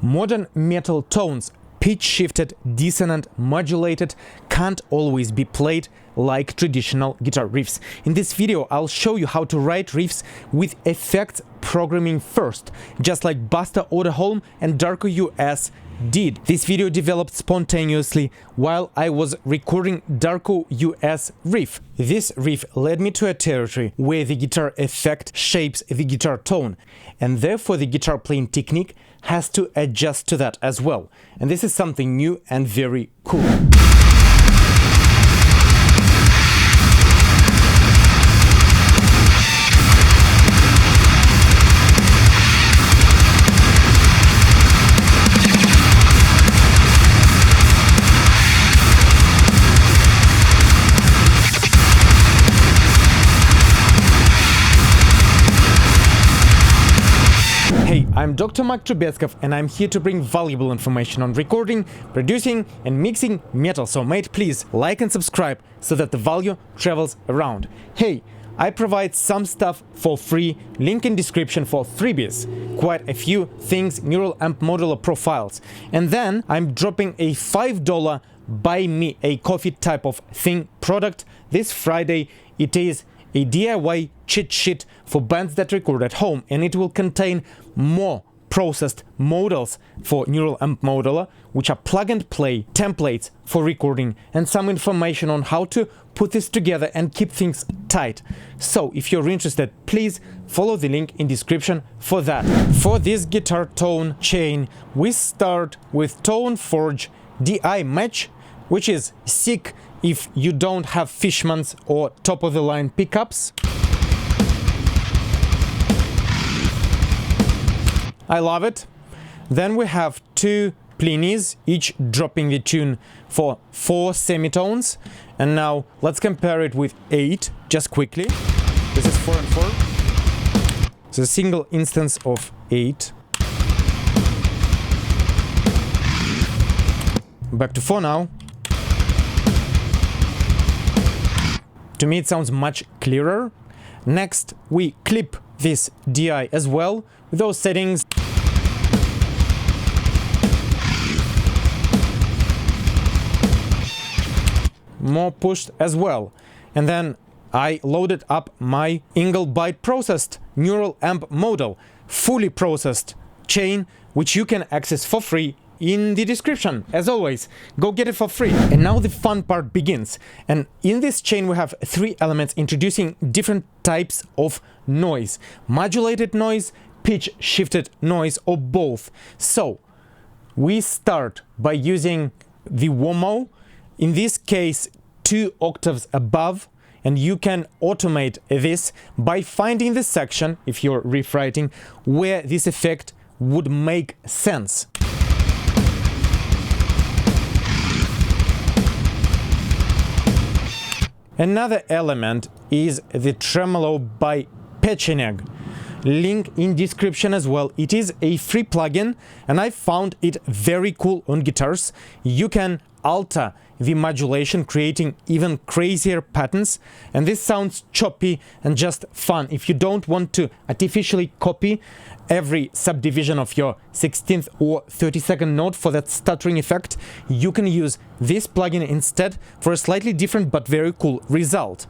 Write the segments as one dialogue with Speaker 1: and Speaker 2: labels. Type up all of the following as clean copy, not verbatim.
Speaker 1: Modern metal tones, pitch-shifted, dissonant, modulated, can't always be played like traditional guitar riffs. In this video, I'll show you how to write riffs with effects programming first, just like Buster Oderholm and Darko US did. This video developed spontaneously while I was recording Darko US riff. This riff led me to a territory where the guitar effect shapes the guitar tone, and therefore the guitar playing technique has to adjust to that as well. And this is something new and very cool. Hey, I'm Dr. Trubetskov, and I'm here to bring valuable information on recording, producing and mixing metal. So mate, please like and subscribe so that the value travels around. Hey, I provide some stuff for free, link in description for freebies, quite a few things, neural amp modular profiles, and then I'm dropping a $5 buy me a coffee type of thing product this Friday. It is a DIY cheat sheet for bands that record at home, and it will contain more processed models for neural amp modular, which are plug and play templates for recording, and some information on how to put this together and keep things tight. So if you're interested, please follow the link in description for that. For this guitar tone chain, we start with Tone Forge DI match, which is sick if you don't have Fishman's or top-of-the-line pickups. I love it. Then we have two Plinis, each dropping the tune for 4 semitones. And now let's compare it with 8, just quickly. This is 4 and 4. It's a single instance of 8. Back to 4 now. To me it sounds much clearer. Next we clip this DI as well with those settings. More pushed as well. And then I loaded up my ENGL byte processed neural amp model, fully processed chain, which you can access for free in the description. As always, go get it for free. And now the fun part begins. And in this chain we have 3 elements introducing different types of noise: modulated noise, pitch shifted noise, or both. So we start by using the Whammo, in this case 2 octaves above, and you can automate this by finding the section, if you're riff writing, where this effect would make sense. Another element is the tremolo by Pecheneg. Link in description as well. It is a free plugin and I found it very cool on guitars. You can alter the modulation, creating even crazier patterns, and this sounds choppy and just fun. If you don't want to artificially copy every subdivision of your 16th or 32nd note for that stuttering effect, you can use this plugin instead for a slightly different but very cool result.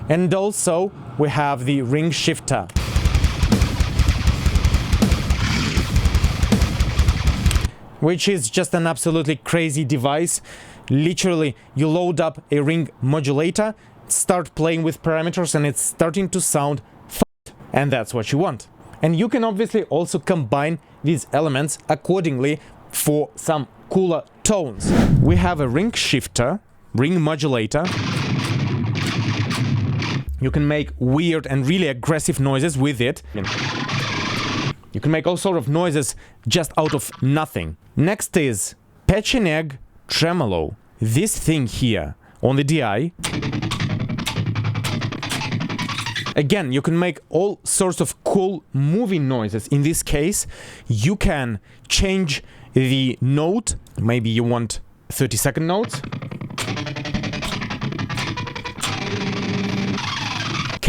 Speaker 1: And also we have the ring shifter, which is just an absolutely crazy device. Literally, you load up a ring modulator, start playing with parameters, and it's starting to sound fun. And that's what you want. And you can obviously also combine these elements accordingly for some cooler tones. We have a ring shifter, ring modulator. You can make weird and really aggressive noises with it. You can make all sort of noises just out of nothing. Next is Pecheneg tremolo. This thing here on the DI. Again, you can make all sorts of cool moving noises. In this case, you can change the note. Maybe you want 30-second notes.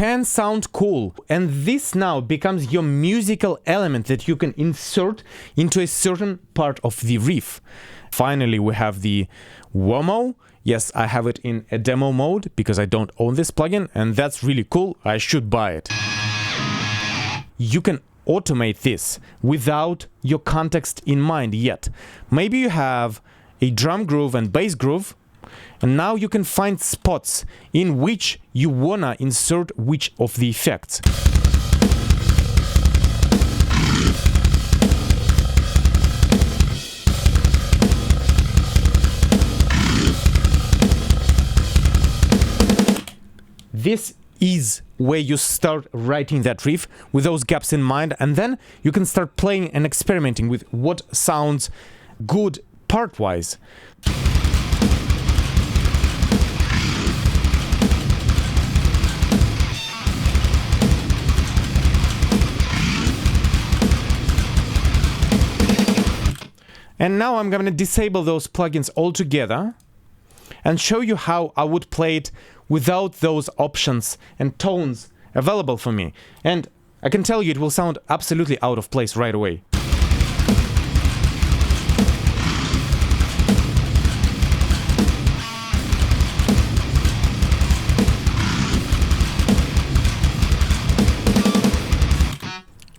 Speaker 1: can sound cool. And this now becomes your musical element that you can insert into a certain part of the riff. Finally, we have the Whammo. Yes, I have it in a demo mode because I don't own this plugin, and that's really cool. I should buy it. You can automate this without your context in mind yet. Maybe you have a drum groove and bass groove, and now you can find spots in which you wanna insert which of the effects. This is where you start writing that riff with those gaps in mind, and then you can start playing and experimenting with what sounds good part-wise. And now I'm going to disable those plugins altogether and show you how I would play it without those options and tones available for me. And I can tell you it will sound absolutely out of place right away.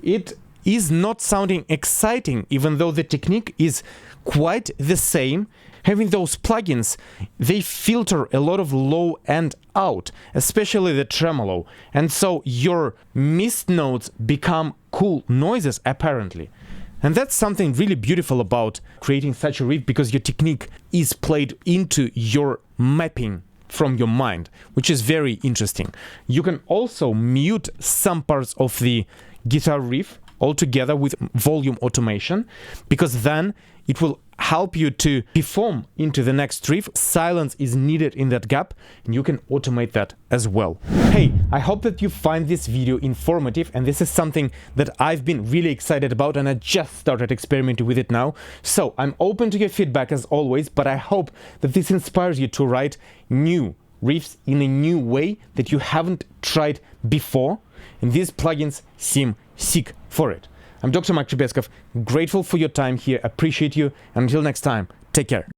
Speaker 1: It is not sounding exciting, even though the technique is quite the same. Having those plugins, they filter a lot of low end out, especially the tremolo, and so your missed notes become cool noises apparently. And that's something really beautiful about creating such a riff, because your technique is played into your mapping from your mind, which is very interesting. You can also mute some parts of the guitar riff altogether with volume automation, because then it will help you to perform into the next riff. Silence is needed in that gap, and you can automate that as well. Hey, I hope that you find this video informative, and this is something that I've been really excited about, and I just started experimenting with it now. So I'm open to your feedback as always, but I hope that this inspires you to write new riffs in a new way that you haven't tried before, and these plugins seem sick for it. I'm Dr. Trubetskov, grateful for your time here, appreciate you, and until next time, take care.